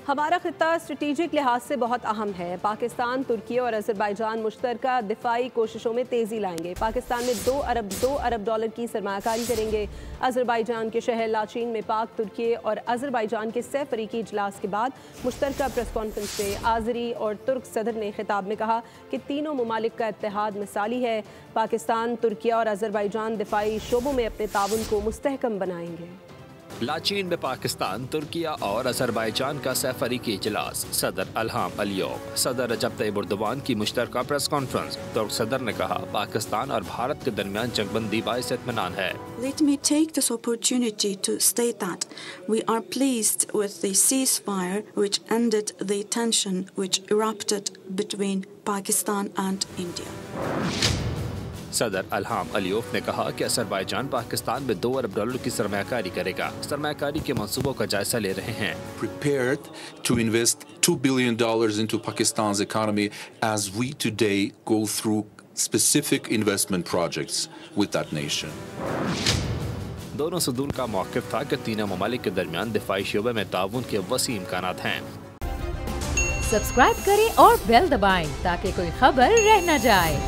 ہمارا خطہ اسٹریٹجک لحاظ سے بہت اہم ہے۔ پاکستان، ترکی اور آذربائیجان مشترکہ دفاعی کوششوں میں تیزی لائیں گے۔ پاکستان میں 2 ارب ڈالر کی سرمایہ کاری کریں گے۔ آذربائیجان کے شہر لاچین میں پاک، ترکی اور آذربائیجان کے 3 فریقی اجلاس کے بعد مشترکہ پریس کانفرنس سے آذری اور ترک صدر نے خطاب میں کہا کہ تینوں ممالک کا اتحاد مثالی ہے۔ پاکستان، ترکی اور آذربائیجان دفاعی شعبوں میں اپنے تعاون کو مستحکم بنائیں گے۔ لاچین میں پاکستان، ترکیہ اور آذربائیجان کا 3 فریقی اجلاس، صدر الہام الیوف، صدر رجب طیب ایردوان کی مشترکہ پریس کانفرنس۔ ترک صدر نے کہا پاکستان اور بھارت کے درمیان جنگ بندی باعث اطمینان ہے۔ Let me take this opportunity to state that we are pleased with the ceasefire which ended the tension which erupted between Pakistan and India. صدر الہام الیوف نے کہا کہ آذربائیجان پاکستان میں 2 ارب ڈالر کی سرمایہ کاری کرے گا۔ سرمایہ کاری کے منصوبوں کا جائزہ لے رہے ہیں۔ Prepared to invest $2 billion into Pakistan's economy as we today go through specific investment projects with that nation. دونوں صدور کا موقف تھا کہ تینوں ممالک کے درمیان دفاعی شعبے میں تعاون کے وسیع امکانات ہیں۔ سبسکرائب کریں اور بیل دبائیں تاکہ کوئی خبر رہ نہ جائے۔